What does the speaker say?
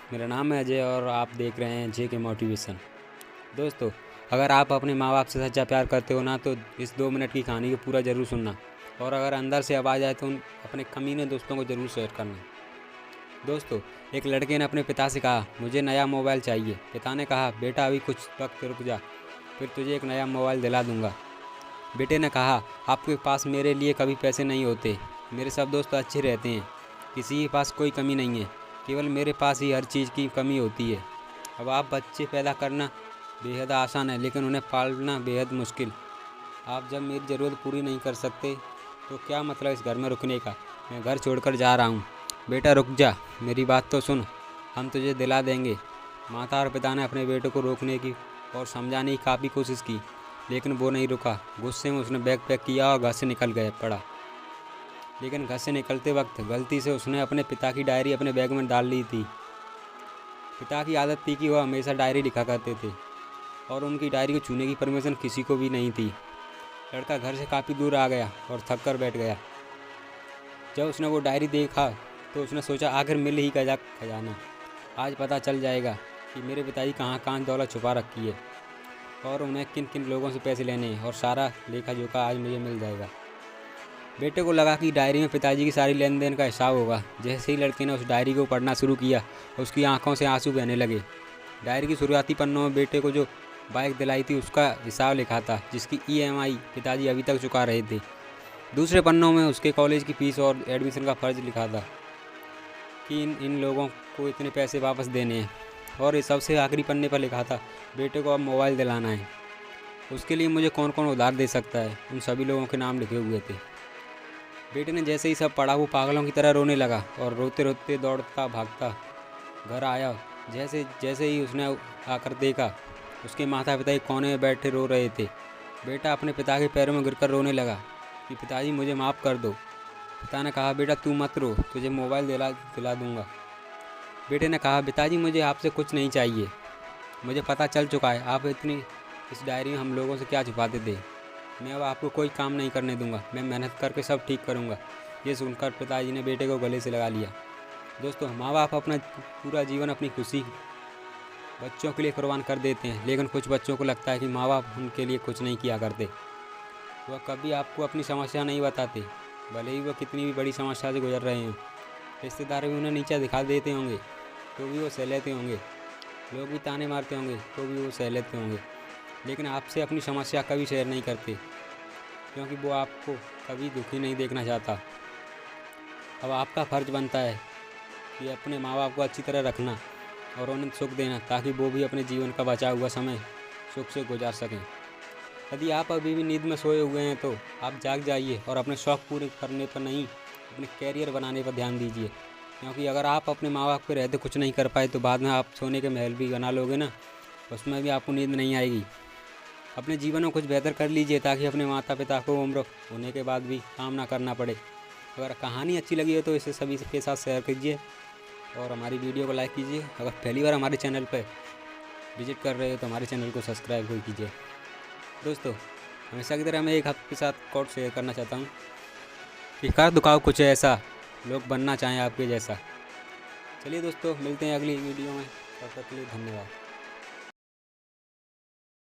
मेरा नाम है अजय और आप देख रहे हैं जे के मोटिवेशन। दोस्तों, अगर आप अपने माँ बाप से सच्चा प्यार करते हो ना तो इस 2 मिनट की कहानी को पूरा ज़रूर सुनना, और अगर अंदर से आवाज़ आए तो अपने कमीने दोस्तों को ज़रूर शेयर करना। दोस्तों, एक लड़के ने अपने पिता से कहा, मुझे नया मोबाइल चाहिए। पिता ने कहा, बेटा अभी कुछ वक्त रुक जा, फिर तुझे एक नया मोबाइल दिला दूंगा। बेटे ने कहा, आपके पास मेरे लिए कभी पैसे नहीं होते, मेरे सब दोस्त अच्छे रहते हैं, किसी के पास कोई कमी नहीं है, केवल मेरे पास ही हर चीज़ की कमी होती है। अब आप बच्चे पैदा करना बेहद आसान है, लेकिन उन्हें पालना बेहद मुश्किल। आप जब मेरी ज़रूरत पूरी नहीं कर सकते तो क्या मतलब इस घर में रुकने का। मैं घर छोड़कर जा रहा हूँ। बेटा रुक जा, मेरी बात तो सुन, हम तुझे दिला देंगे। माता और पिता ने अपने बेटे को रोकने की और समझाने की काफ़ी कोशिश की, लेकिन वो नहीं रुका। गुस्से में उसने बैग पैक किया और घर से निकल गया पड़ा। लेकिन घर से निकलते वक्त गलती से उसने अपने पिता की डायरी अपने बैग में डाल ली थी। पिता की आदत थी कि वह हमेशा डायरी लिखा करते थे और उनकी डायरी को छूने की परमिशन किसी को भी नहीं थी। लड़का घर से काफ़ी दूर आ गया और थक कर बैठ गया। जब उसने वो डायरी देखा तो उसने सोचा, आखिर मिल ही गया खजाना। आज पता चल जाएगा कि मेरे पिताजी कहाँ कहाँ दौलत छुपा रखी है और उन्हें किन किन लोगों से पैसे लेने हैं, और सारा लेखा जोखा आज मुझे मिल जाएगा। बेटे को लगा कि डायरी में पिताजी की सारी लेन देन का हिसाब होगा। जैसे ही लड़के ने उस डायरी को पढ़ना शुरू किया, उसकी आंखों से आंसू बहने लगे। डायरी की शुरुआती पन्नों में बेटे को जो बाइक दिलाई थी उसका हिसाब लिखा था, जिसकी EMI पिताजी अभी तक चुका रहे थे। दूसरे पन्नों में उसके कॉलेज की फ़ीस और एडमिशन का फ़र्ज लिखा था कि इन लोगों को इतने पैसे वापस देने हैं। और इस सबसे आखिरी पन्ने पर लिखा था, बेटे को अब मोबाइल दिलाना है, उसके लिए मुझे कौन कौन उधार दे सकता है। उन सभी लोगों के नाम लिखे हुए थे। बेटे ने जैसे ही सब पढ़ा वो पागलों की तरह रोने लगा और रोते रोते दौड़ता भागता घर आया। जैसे जैसे ही उसने आकर देखा, उसके माता पिता एक कोने में बैठे रो रहे थे। बेटा अपने पिता के पैरों में गिरकर रोने लगा कि पिताजी मुझे माफ़ कर दो। पिता ने कहा, बेटा तू मत रो, तुझे मोबाइल दिला दूंगा। बेटे ने कहा, पिताजी मुझे आपसे कुछ नहीं चाहिए, मुझे पता चल चुका है आप इतनी इस डायरी में हम लोगों से क्या छुपाते थे। मैं अब आपको कोई काम नहीं करने दूंगा, मैं मेहनत करके सब ठीक करूंगा। ये सुनकर पिताजी ने बेटे को गले से लगा लिया। दोस्तों, माँ बाप अपना पूरा जीवन अपनी खुशी बच्चों के लिए कुर्बान कर देते हैं, लेकिन कुछ बच्चों को लगता है कि माँ बाप उनके लिए कुछ नहीं किया करते। वह कभी आपको अपनी समस्या नहीं बताते, भले ही वह कितनी भी बड़ी समस्या से गुजर रहे हों। रिश्तेदार भी उन्हें नीचा दिखा देते होंगे तो भी वो सह लेते होंगे, लोग भी ताने मारते होंगे तो भी वो सह लेते होंगे, लेकिन आपसे अपनी समस्या कभी शेयर नहीं करते, क्योंकि वो आपको कभी दुखी नहीं देखना चाहता। अब आपका फ़र्ज़ बनता है कि अपने माँ बाप को अच्छी तरह रखना और उन्हें सुख देना, ताकि वो भी अपने जीवन का बचा हुआ समय सुख से गुजार सकें। यदि आप अभी भी नींद में सोए हुए हैं तो आप जाग जाइए और अपने शौक़ पूरे करने पर नहीं, अपने कैरियर बनाने पर ध्यान दीजिए। क्योंकि अगर आप अपने माँ बाप के रहते कुछ नहीं कर पाए तो बाद में आप सोने के महल भी बना लोगे ना, उसमें भी आपको नींद नहीं आएगी। अपने जीवन में कुछ बेहतर कर लीजिए, ताकि अपने माता पिता को उम्र होने के बाद भी काम ना करना पड़े। अगर कहानी अच्छी लगी हो तो इसे सभी के साथ शेयर कीजिए और हमारी वीडियो को लाइक कीजिए। अगर पहली बार हमारे चैनल पर विजिट कर रहे हो तो हमारे चैनल को सब्सक्राइब भी कीजिए। दोस्तों, हमेशा की तरह मैं एक आपके साथ कोट शेयर करना चाहता हूँ कि कर दुखाओ कुछ ऐसा, लोग बनना चाहें आपके जैसा। चलिए दोस्तों, मिलते हैं अगली वीडियो में, तब तक के लिए धन्यवाद।